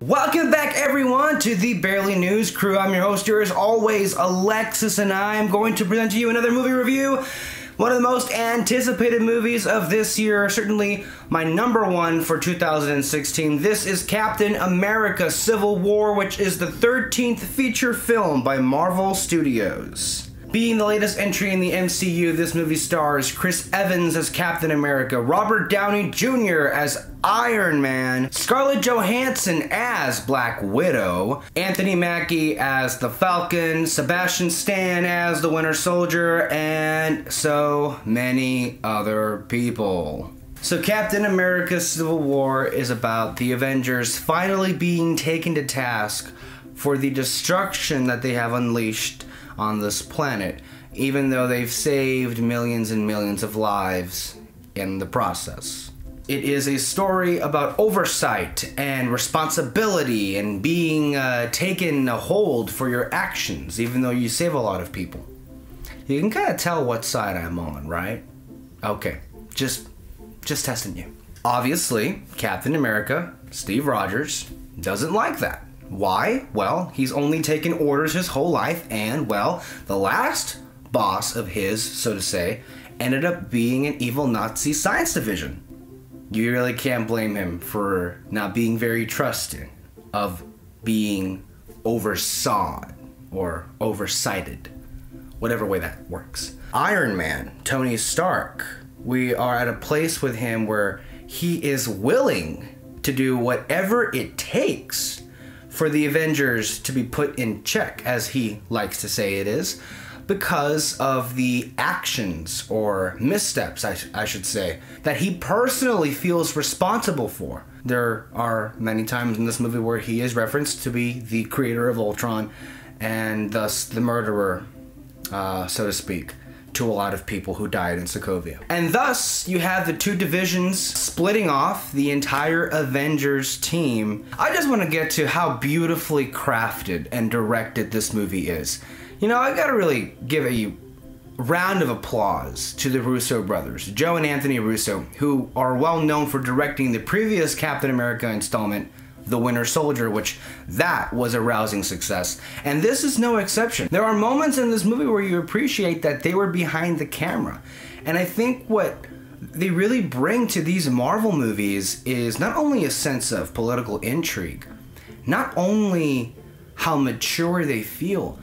Welcome back, everyone, to the Barely News Crew. I'm your host here, as always, Alexis, and I am going to present to you another movie review. One of the most anticipated movies of this year, certainly my number one for 2016. This is Captain America: Civil War, which is the 13th feature film by Marvel Studios. Being the latest entry in the MCU, this movie stars Chris Evans as Captain America, Robert Downey Jr. as Iron Man, Scarlett Johansson as Black Widow, Anthony Mackie as the Falcon, Sebastian Stan as the Winter Soldier, and so many other people. So Captain America: Civil War is about the Avengers finally being taken to task for the destruction that they have unleashed on this planet, even though they've saved millions and millions of lives in the process. It is a story about oversight and responsibility and being taken a hold for your actions, even though you save a lot of people. You can kind of tell what side I'm on, right? Okay, just testing you. Obviously, Captain America, Steve Rogers, doesn't like that. Why? Well, he's only taken orders his whole life, and, well, the last boss of his, so to say, ended up being an evil Nazi science division. You really can't blame him for not being very trusting of being oversaw or oversighted, whatever way that works. Iron Man, Tony Stark, we are at a place with him where he is willing to do whatever it takes for the Avengers to be put in check, as he likes to say it is, because of the actions or missteps, I should say, that he personally feels responsible for. There are many times in this movie where he is referenced to be the creator of Ultron and thus the murderer, so to speak, to a lot of people who died in Sokovia. And thus, you have the two divisions splitting off the entire Avengers team. I just want to get to how beautifully crafted and directed this movie is. You know, I gotta really give a round of applause to the Russo brothers, Joe and Anthony Russo, who are well known for directing the previous Captain America installment, The Winter Soldier, which that was a rousing success. And this is no exception. There are moments in this movie where you appreciate that they were behind the camera. And I think what they really bring to these Marvel movies is not only a sense of political intrigue, not only how mature they feel,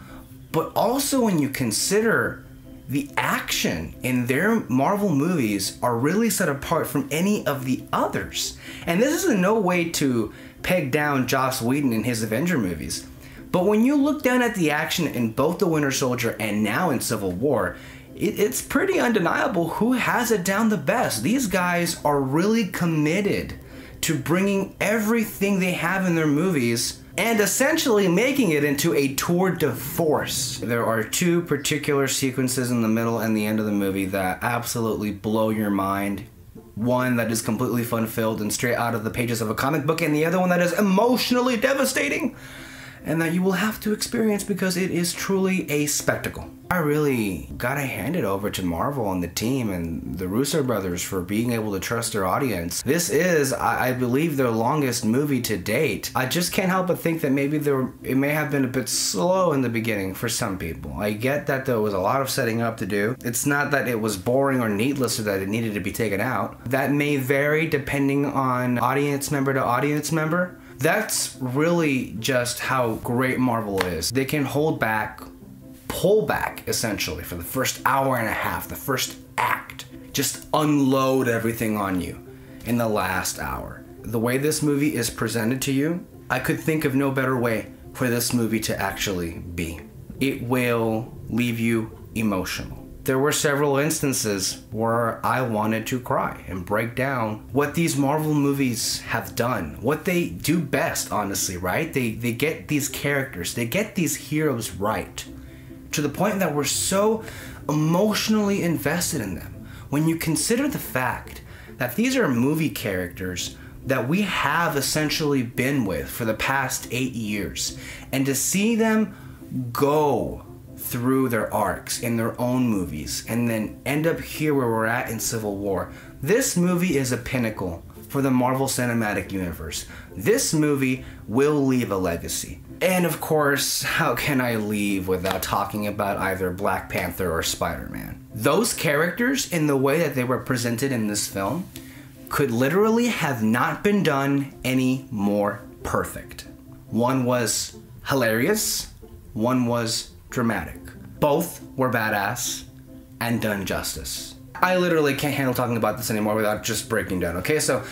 but also when you consider the action in their Marvel movies are really set apart from any of the others. And this is in no way to peg down Joss Whedon in his Avenger movies, but when you look down at the action in both The Winter Soldier and now in Civil War, it's pretty undeniable who has it down the best. These guys are really committed to bringing everything they have in their movies and essentially making it into a tour de force. There are two particular sequences in the middle and the end of the movie that absolutely blow your mind. One that is completely fun-filled and straight out of the pages of a comic book, and the other one that is emotionally devastating and that you will have to experience because it is truly a spectacle. I really gotta hand it over to Marvel and the team and the Russo brothers for being able to trust their audience. This is, I believe, their longest movie to date. I just can't help but think that maybe it may have been a bit slow in the beginning for some people. I get that there was a lot of setting up to do. It's not that it was boring or needless or that it needed to be taken out. That may vary depending on audience member to audience member. That's really just how great Marvel is. They can hold back, pull back, essentially, for the first hour and a half, the first act. Just unload everything on you in the last hour. The way this movie is presented to you, I could think of no better way for this movie to actually be. It will leave you emotional. There were several instances where I wanted to cry and break down what these Marvel movies have done, what they do best, honestly, right? They get these characters, they get these heroes right, to the point that we're so emotionally invested in them. When you consider the fact that these are movie characters that we have essentially been with for the past 8 years, and to see them go through their arcs in their own movies and then end up here where we're at in Civil War. This movie is a pinnacle for the Marvel Cinematic Universe. This movie will leave a legacy. And of course, how can I leave without talking about either Black Panther or Spider-Man? Those characters, in the way that they were presented in this film, could literally have not been done any more perfect. One was hilarious, one was dramatic. Both were badass and done justice. I literally can't handle talking about this anymore without just breaking down, okay? So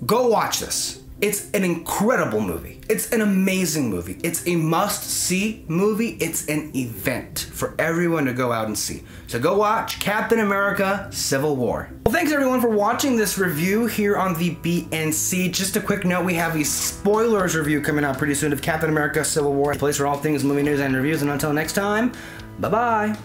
go watch this. It's an incredible movie. It's an amazing movie. It's a must-see movie. It's an event for everyone to go out and see. So go watch Captain America: Civil War. Well, thanks everyone for watching this review here on the BNC. Just a quick note, we have a spoilers review coming out pretty soon of Captain America: Civil War, a place for all things movie news and reviews. And until next time, bye-bye.